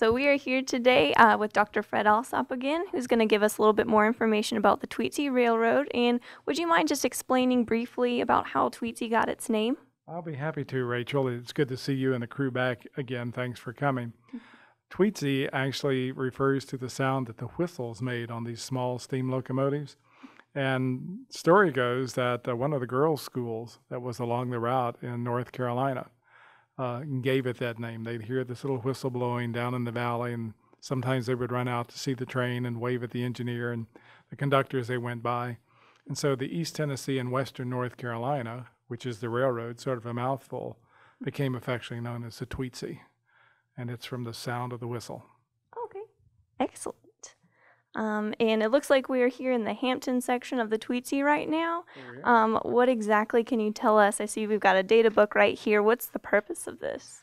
So we are here today with Dr. Fred Alsop again, who's going to give us a little bit more information about the Tweetsie Railroad. And would you mind just explaining briefly about how Tweetsie got its name? I'll be happy to, Rachel. It's good to see you and the crew back again. Thanks for coming. Tweetsie actually refers to the sound that the whistles made on these small steam locomotives. And story goes that one of the girls' schools that was along the route in North Carolina gave it that name. They'd hear this little whistle blowing down in the valley, and sometimes they would run out to see the train and wave at the engineer and the conductor as they went by. And so the East Tennessee and Western North Carolina, which is the railroad, sort of a mouthful, became affectionately known as the Tweetsie. And it's from the sound of the whistle. Okay, excellent. And it looks like we are here in the Hampton section of the Tweetsie right now. What exactly can you tell us? I see we've got a data book right here. What's the purpose of this?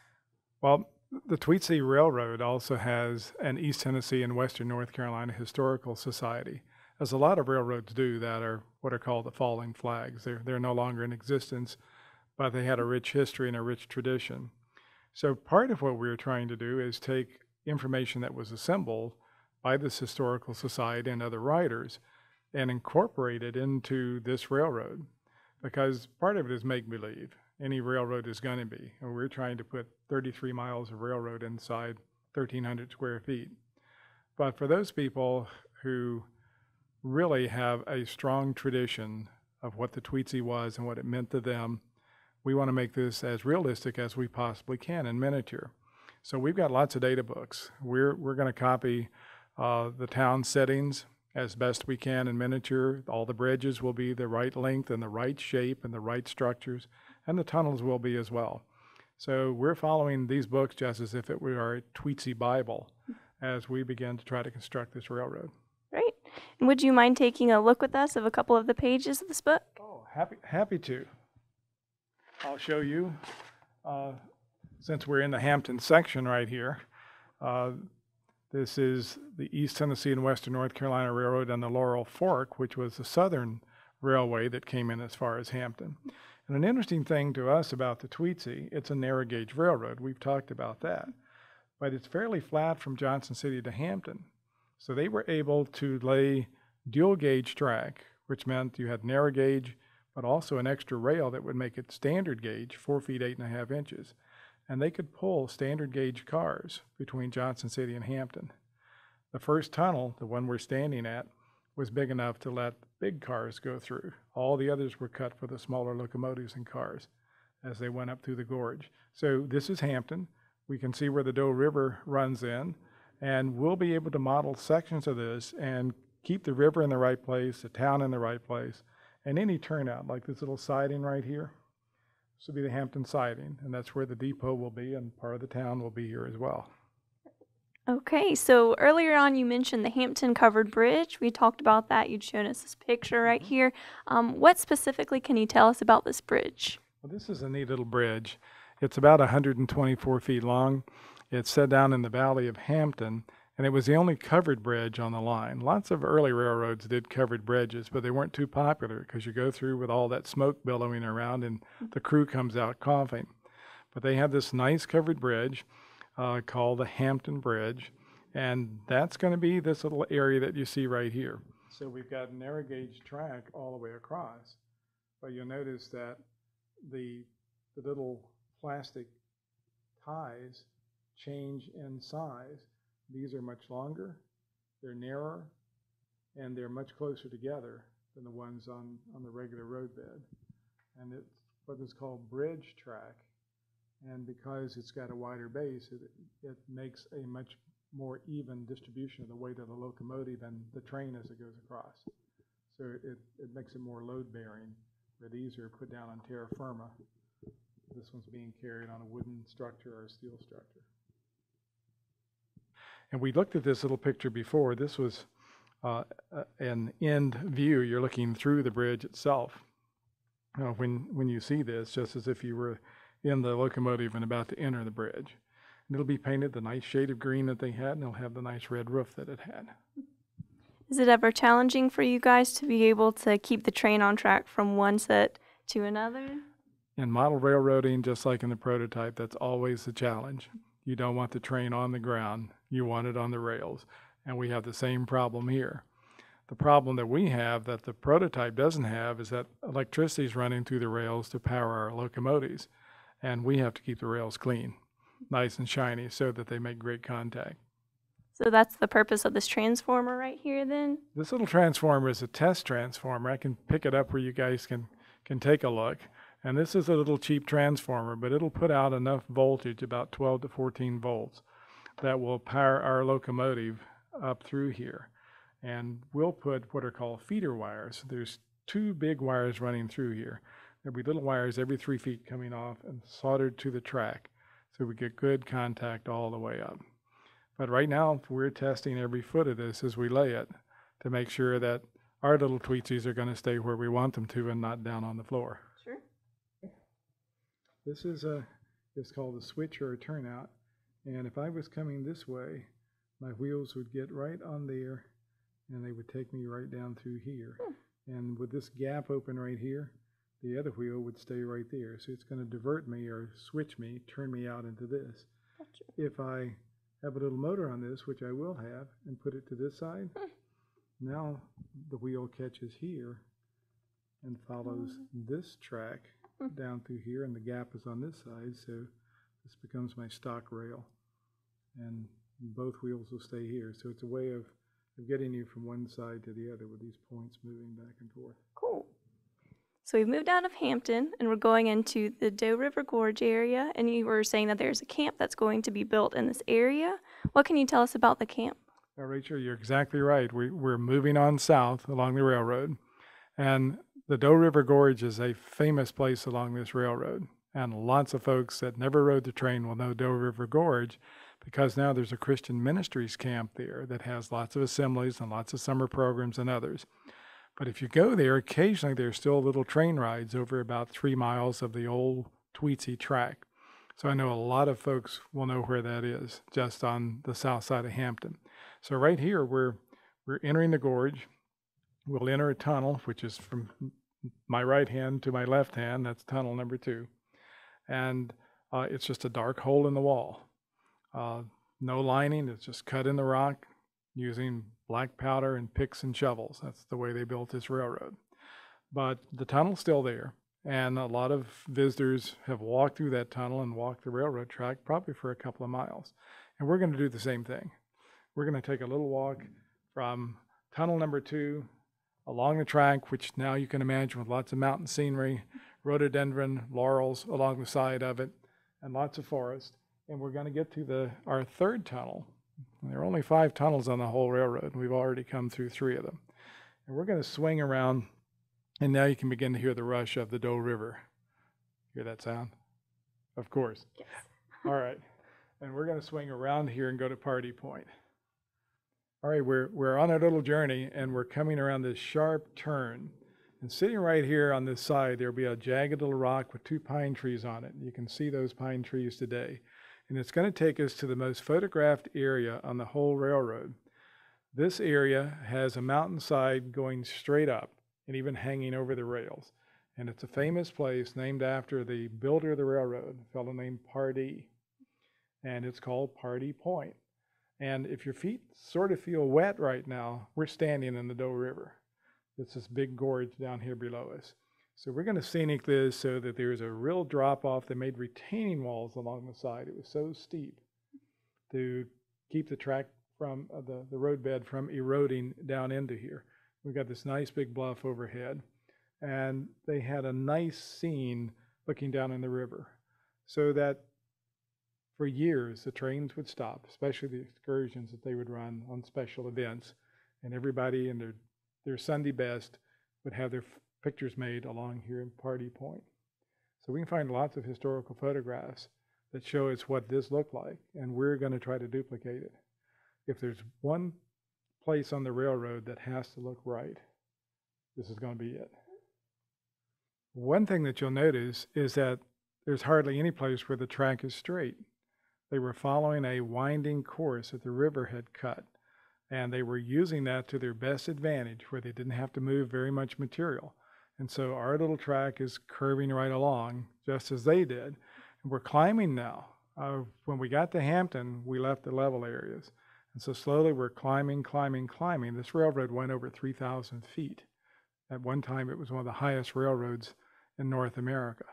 Well, the Tweetsie Railroad also has an East Tennessee and Western North Carolina Historical Society, as a lot of railroads do that are what are called the falling flags. They're no longer in existence, but they had a rich history and a rich tradition. So part of what we were trying to do is take information that was assembled by this historical society and other writers and incorporate it into this railroad, because part of it is make-believe. Any railroad is going to be, and we're trying to put 33 miles of railroad inside 1,300 square feet. But for those people who really have a strong tradition of what the Tweetsie was and what it meant to them, we want to make this as realistic as we possibly can in miniature. So we've got lots of data books. We're going to copy the town settings as best we can in miniature. All the bridges will be the right length and the right shape and the right structures, and the tunnels will be as well. So we're following these books just as if it were our Tweetsie Bible as we begin to try to construct this railroad. Great. And would you mind taking a look with us of a couple of the pages of this book? Oh, happy to. I'll show you, since we're in the Hampton section right here. This is the East Tennessee and Western North Carolina Railroad and the Laurel Fork, which was the southern railway that came in as far as Hampton. And an interesting thing to us about the Tweetsie, it's a narrow gauge railroad. We've talked about that. But it's fairly flat from Johnson City to Hampton. So they were able to lay dual gauge track, which meant you had narrow gauge, but also an extra rail that would make it standard gauge, 4 feet 8.5 inches. And they could pull standard gauge cars between Johnson City and Hampton. The first tunnel, the one we're standing at, was big enough to let big cars go through. All the others were cut for the smaller locomotives and cars as they went up through the gorge. So this is Hampton. We can see where the Doe River runs in, and we'll be able to model sections of this and keep the river in the right place, the town in the right place, and any turnout, like this little siding right here. This will be the Hampton siding, and that's where the depot will be, and part of the town will be here as well. Okay, so earlier on you mentioned the Hampton Covered Bridge. We talked about that. You'd shown us this picture right here. What specifically can you tell us about this bridge? Well, this is a neat little bridge. It's about 124 feet long. It's set down in the valley of Hampton, and it was the only covered bridge on the line. Lots of early railroads did covered bridges, but they weren't too popular because you go through with all that smoke billowing around and the crew comes out coughing. But they have this nice covered bridge called the Hampton Bridge, and that's going to be this little area that you see right here. So we've got narrow gauge track all the way across, but you'll notice that the little plastic ties change in size. These are much longer, they're narrower, and they're much closer together than the ones on the regular roadbed. And it's what is called bridge track. And because it's got a wider base, it makes a much more even distribution of the weight of the locomotive and the train as it goes across. So it makes it more load-bearing, where these are put down on terra firma. This one's being carried on a wooden structure or a steel structure. And we looked at this little picture before. This was an end view. You're looking through the bridge itself. When you see this, just as if you were in the locomotive and about to enter the bridge. And it'll be painted the nice shade of green that they had, and it'll have the nice red roof that it had. Is it ever challenging for you guys to be able to keep the train on track from one set to another? In model railroading, just like in the prototype, that's always the challenge. You don't want the train on the ground. you want it on the rails. And we have the same problem here. The problem that we have that the prototype doesn't have is that electricity is running through the rails to power our locomotives. And we have to keep the rails clean, nice and shiny, so that they make great contact. So that's the purpose of this transformer right here then? This little transformer is a test transformer. I can pick it up where you guys can take a look. And this is a little cheap transformer, but it'll put out enough voltage, about 12 to 14 volts, that will power our locomotive up through here. And we'll put what are called feeder wires. There's 2 big wires running through here. There'll be little wires every 3 feet coming off and soldered to the track, so we get good contact all the way up. But right now, we're testing every foot of this as we lay it to make sure that our little tweetsies are going to stay where we want them to and not down on the floor. Sure. This is it's called a switch or a turnout. And if I was coming this way, my wheels would get right on there and they would take me right down through here. And with this gap open right here, the other wheel would stay right there. So it's going to divert me or switch me, turn me out into this. Gotcha. If I have a little motor on this, which I will have, and put it to this side, now the wheel catches here and follows this track down through here, and the gap is on this side, so this becomes my stock rail. And both wheels will stay here. So it's a way of getting you from one side to the other with these points moving back and forth. Cool. So we've moved out of Hampton and we're going into the Doe River Gorge area, and you were saying that there's a camp that's going to be built in this area. What can you tell us about the camp? Rachel, you're exactly right. We're moving on south along the railroad, and the Doe River Gorge is a famous place along this railroad, and lots of folks that never rode the train will know Doe River Gorge because now there's a Christian ministries camp there that has lots of assemblies and lots of summer programs and others. But if you go there, occasionally there's still little train rides over about 3 miles of the old Tweetsy track. So I know a lot of folks will know where that is, just on the south side of Hampton. So right here, we're entering the gorge. We'll enter a tunnel, which is from my right hand to my left hand. That's tunnel number 2. And it's just a dark hole in the wall. No lining, it's just cut in the rock using black powder and picks and shovels. That's the way they built this railroad. But the tunnel's still there, and a lot of visitors have walked through that tunnel and walked the railroad track probably for a couple of miles. And we're going to do the same thing. We're going to take a little walk from tunnel number 2 along the track, which now you can imagine with lots of mountain scenery, rhododendron, laurels along the side of it, and lots of forest. And we're going to get to our 3rd tunnel. There are only 5 tunnels on the whole railroad. We've already come through 3 of them. And we're going to swing around, and now you can begin to hear the rush of the Doe River. Hear that sound? Of course. Yes. All right. And we're going to swing around here and go to Party Point. All right, we're on a little journey, and we're coming around this sharp turn. And sitting right here on this side, there'll be a jagged little rock with 2 pine trees on it. You can see those pine trees today. And it's going to take us to the most photographed area on the whole railroad. This area has a mountainside going straight up and even hanging over the rails. And it's a famous place named after the builder of the railroad, a fellow named Pardee. And it's called Party Point. And if your feet sort of feel wet right now, we're standing in the Doe River. It's this big gorge down here below us. So we're going to scenic this so that there's a real drop off. They made retaining walls along the side. It was so steep to keep the track from the roadbed from eroding down into here. We've got this nice big bluff overhead, and they had a nice scene looking down in the river, so that for years the trains would stop, especially the excursions that they would run on special events, and everybody in their Sunday best would have their pictures made along here in Party Point. So we can find lots of historical photographs that show us what this looked like, and we're going to try to duplicate it. If there's one place on the railroad that has to look right, this is going to be it. One thing that you'll notice is that there's hardly any place where the track is straight. They were following a winding course that the river had cut, and they were using that to their best advantage, where they didn't have to move very much material. And so our little track is curving right along, just as they did. And we're climbing now. When we got to Hampton, we left the level areas. And so slowly we're climbing, climbing, climbing. This railroad went over 3,000 feet. At one time, it was one of the highest railroads in North America.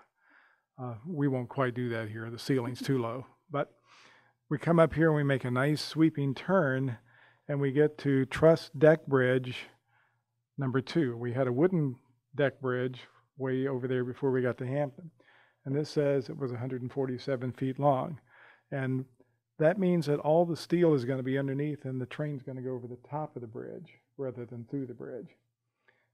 We won't quite do that here. The ceiling's too low. But we come up here and we make a nice sweeping turn, and we get to Truss Deck Bridge number 2. We had a wooden deck bridge way over there before we got to Hampton. And this says it was 147 feet long. And that means that all the steel is going to be underneath and the train's going to go over the top of the bridge rather than through the bridge.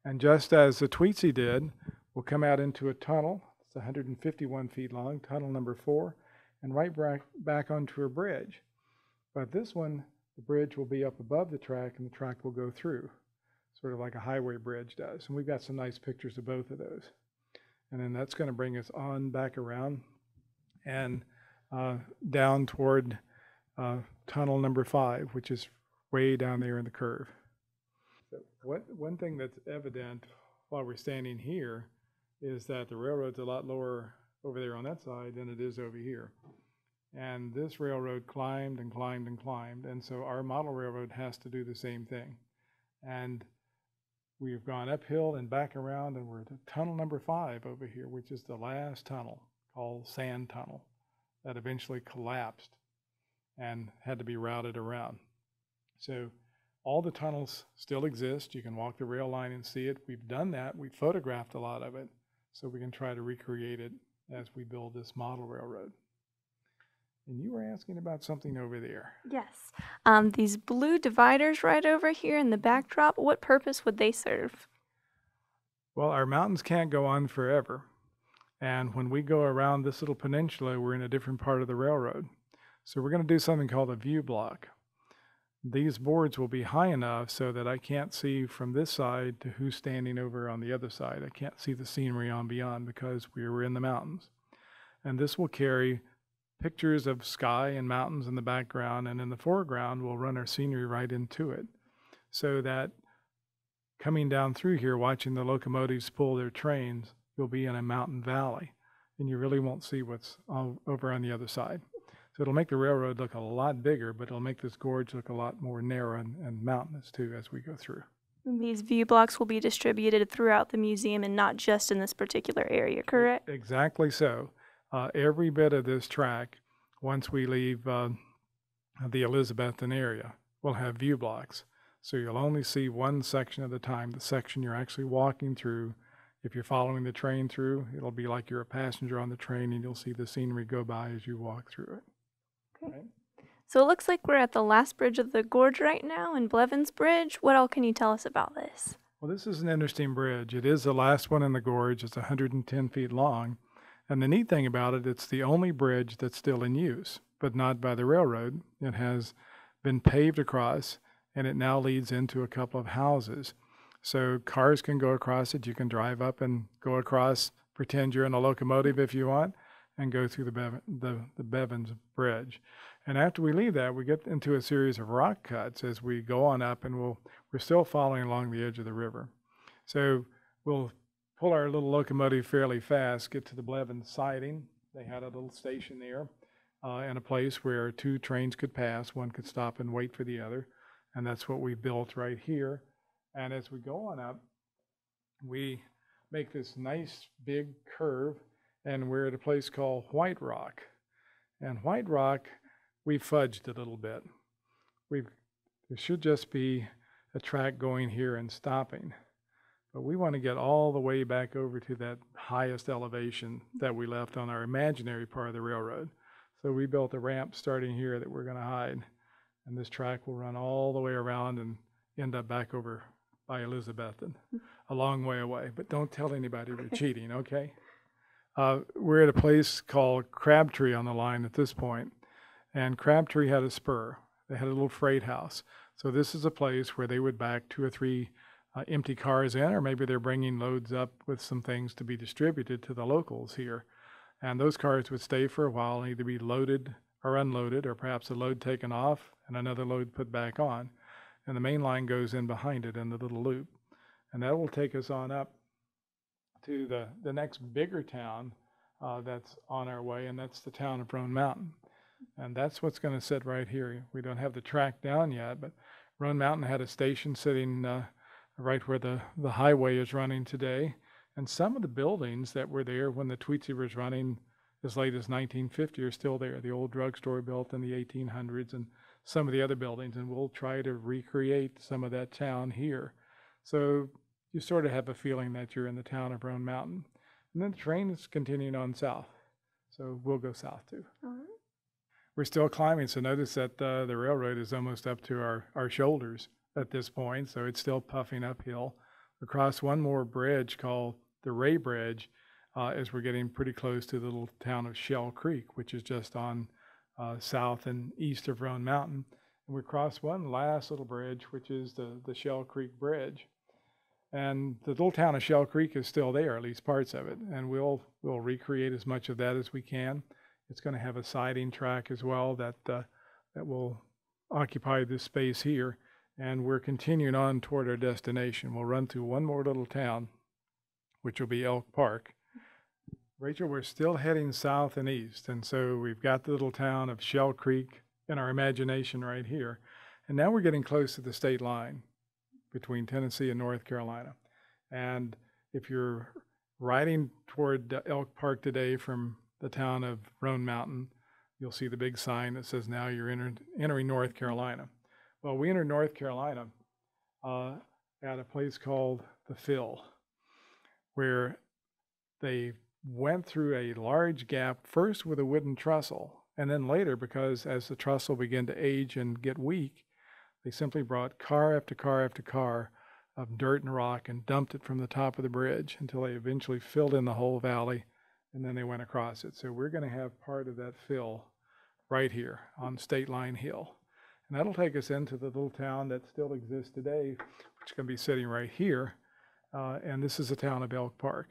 And just as the Tweetsie did, we'll come out into a tunnel. It's 151 feet long, tunnel number 4, and right back onto a bridge. But this one, the bridge will be up above the track and the track will go through, sort of like a highway bridge does. And we've got some nice pictures of both of those. And then that's going to bring us on back around and down toward tunnel number 5, which is way down there in the curve. So one thing that's evident while we're standing here is that the railroad's a lot lower over there on that side than it is over here. And this railroad climbed and climbed and climbed, and so our model railroad has to do the same thing. And we've gone uphill and back around, and we're at tunnel number 5 over here, which is the last tunnel, called Sand Tunnel, that eventually collapsed and had to be routed around. So all the tunnels still exist. You can walk the rail line and see it. We've done that. We photographed a lot of it, so we can try to recreate it as we build this model railroad. And you were asking about something over there. Yes. These blue dividers right over here in the backdrop, what purpose would they serve? Well, our mountains can't go on forever. And when we go around this little peninsula, we're in a different part of the railroad. So we're going to do something called a view block. These boards will be high enough so that I can't see from this side to who's standing over on the other side. I can't see the scenery on beyond because we were in the mountains. And this will carry pictures of sky and mountains in the background, and in the foreground we'll run our scenery right into it, so that coming down through here, watching the locomotives pull their trains, you'll be in a mountain valley, and you really won't see what's over on the other side. So it'll make the railroad look a lot bigger, but it'll make this gorge look a lot more narrow and mountainous too as we go through. These view blocks will be distributed throughout the museum and not just in this particular area, correct? Exactly so. Every bit of this track, once we leave the Elizabethton area, will have view blocks. So you'll only see one section at a time, the section you're actually walking through. If you're following the train through, it'll be like you're a passenger on the train and you'll see the scenery go by as you walk through it. Okay. Right? So it looks like we're at the last bridge of the gorge right now in Blevins Bridge. What all can you tell us about this? Well, this is an interesting bridge. It is the last one in the gorge. It's 110 feet long. And the neat thing about it, it's the only bridge that's still in use, but not by the railroad. It has been paved across, and it now leads into a couple of houses. So cars can go across it. You can drive up and go across, pretend you're in a locomotive if you want, and go through the Bevins Bridge. And after we leave that, we get into a series of rock cuts as we go on up, and we're still following along the edge of the river. So we'll pull our little locomotive fairly fast, get to the Blevins siding. They had a little station there and a place where 2 trains could pass. One could stop and wait for the other. And that's what we built right here. And as we go on up, we make this nice big curve, and we're at a place called White Rock. And White Rock, we fudged a little bit. There should just be a track going here and stopping. But we want to get all the way back over to that highest elevation that we left on our imaginary part of the railroad. So we built a ramp starting here that we're going to hide. And this track will run all the way around and end up back over by Elizabethton, a long way away. But don't tell anybody we're cheating, okay? We're at a place called Crabtree on the line at this point. And Crabtree had a spur. They had a little freight house. So this is a place where they would back 2 or 3 empty cars in, or maybe they're bringing loads up with some things to be distributed to the locals here. And those cars would stay for a while and either be loaded or unloaded, or perhaps a load taken off and another load put back on. And the main line goes in behind it in the little loop. And that will take us on up to the next bigger town that's on our way, and that's the town of Roan Mountain. And that's what's going to sit right here. We don't have the track down yet, but Roan Mountain had a station sitting right where the highway is running today. And some of the buildings that were there when the Tweetsie was running as late as 1950 are still there. The old drugstore built in the 1800s and some of the other buildings. And we'll try to recreate some of that town here. So you sort of have a feeling that you're in the town of Roan Mountain. And then the train is continuing on south. So we'll go south too. All right. We're still climbing, so notice that the railroad is almost up to our shoulders at this point, so it's still puffing uphill. Across one more bridge called the Ray Bridge as we're getting pretty close to the little town of Shell Creek, which is just on south and east of Roan Mountain. And we cross one last little bridge, which is the Shell Creek Bridge. And the little town of Shell Creek is still there, at least parts of it, and we'll recreate as much of that as we can. It's going to have a siding track as well that will occupy this space here. And we're continuing on toward our destination. We'll run through one more little town, which will be Elk Park. Rachel, we're still heading south and east. And so we've got the little town of Shell Creek in our imagination right here. And now we're getting close to the state line between Tennessee and North Carolina. And if you're riding toward Elk Park today from the town of Roan Mountain, you'll see the big sign that says now you're entering North Carolina. Well, we entered North Carolina at a place called the Fill, where they went through a large gap, first with a wooden trestle, and then later, because as the trestle began to age and get weak, they simply brought car after car after car of dirt and rock and dumped it from the top of the bridge until they eventually filled in the whole valley, and then they went across it. So we're going to have part of that fill right here on State Line Hill. And that'll take us into the little town that still exists today, which is going to be sitting right here. And this is the town of Elk Park.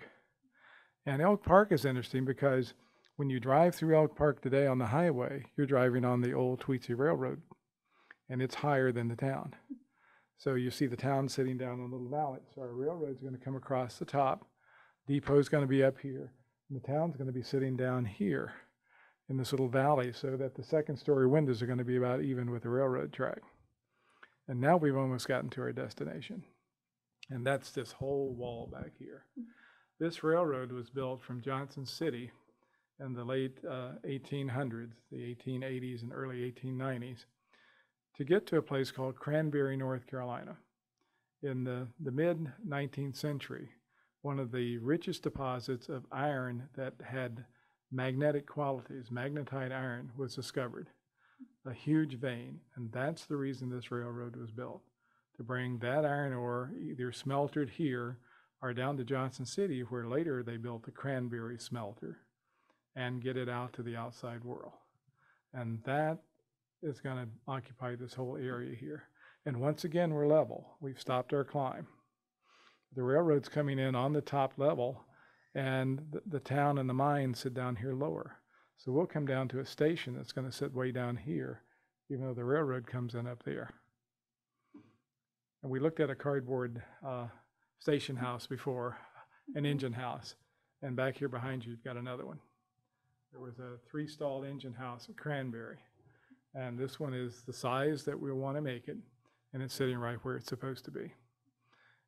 And Elk Park is interesting because when you drive through Elk Park today on the highway, you're driving on the old Tweetsie Railroad, and it's higher than the town. So you see the town sitting down in a little valley. So our railroad's going to come across the top. Depot's going to be up here. And the town's going to be sitting down here in this little valley, so that the second story windows are going to be about even with the railroad track. And now we've almost gotten to our destination. And that's this whole wall back here. This railroad was built from Johnson City in the late 1800s, the 1880s and early 1890s, to get to a place called Cranberry, North Carolina. In the mid-19th century, one of the richest deposits of iron that had magnetic qualities, magnetite iron, was discovered. A huge vein, and that's the reason this railroad was built, to bring that iron ore either smeltered here or down to Johnson City, where later they built the Cranberry smelter, and get it out to the outside world. And that is going to occupy this whole area here. And once again, we're level. We've stopped our climb. The railroad's coming in on the top level, and the town and the mine sit down here lower. So we'll come down to a station that's going to sit way down here, even though the railroad comes in up there. And we looked at a cardboard station house before, an engine house. And back here behind you, you've got another one. There was a 3-stall engine house at Cranberry. And this one is the size that we want to make it, and it's sitting right where it's supposed to be.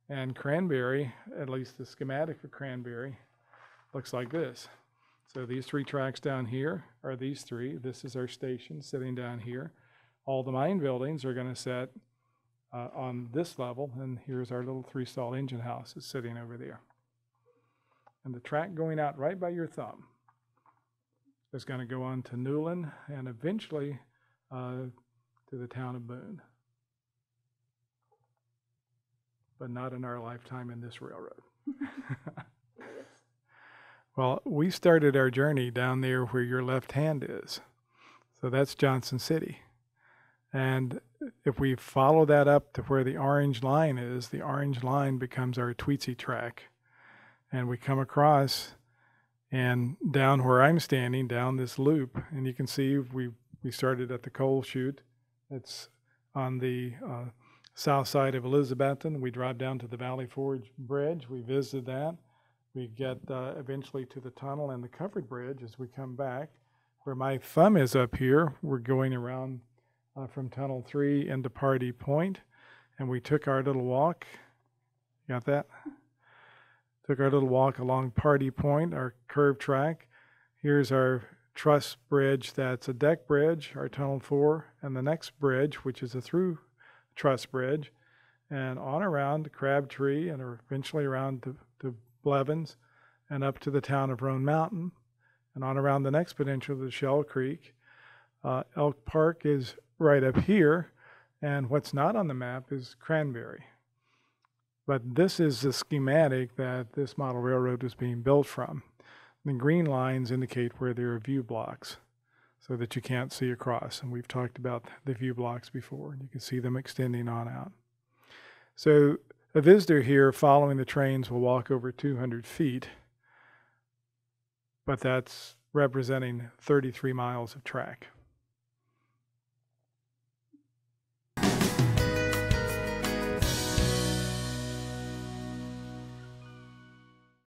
And Cranberry, at least the schematic for Cranberry, looks like this. So these 3 tracks down here are these 3. This is our station sitting down here. All the mine buildings are going to sit on this level, and here's our little 3-stall engine house is sitting over there. And the track going out right by your thumb is going to go on to Newland and eventually to the town of Boone. But not in our lifetime in this railroad. Well, we started our journey down there where your left hand is. So that's Johnson City. And if we follow that up to where the orange line is, the orange line becomes our Tweetsie track. And we come across and down where I'm standing, down this loop, and you can see we started at the coal chute. It's on the south side of Elizabethton. We drive down to the Valley Forge Bridge. We visited that. We get eventually to the tunnel and the covered bridge as we come back, where my thumb is up here, we're going around from Tunnel 3 into Party Point, and we took our little walk. Got that? Took our little walk along Party Point, our curved track. Here's our truss bridge that's a deck bridge, our Tunnel 4, and the next bridge, which is a through truss bridge, and on around Crabtree and eventually around to Blevins and up to the town of Roan Mountain, and on around the next peninsula to Shell Creek. Elk Park is right up here, and what's not on the map is Cranberry. But this is the schematic that this model railroad was being built from. The green lines indicate where there are view blocks so that you can't see across, and we've talked about the view blocks before, and you can see them extending on out. So a visitor here following the trains will walk over 200 feet, but that's representing 33 miles of track.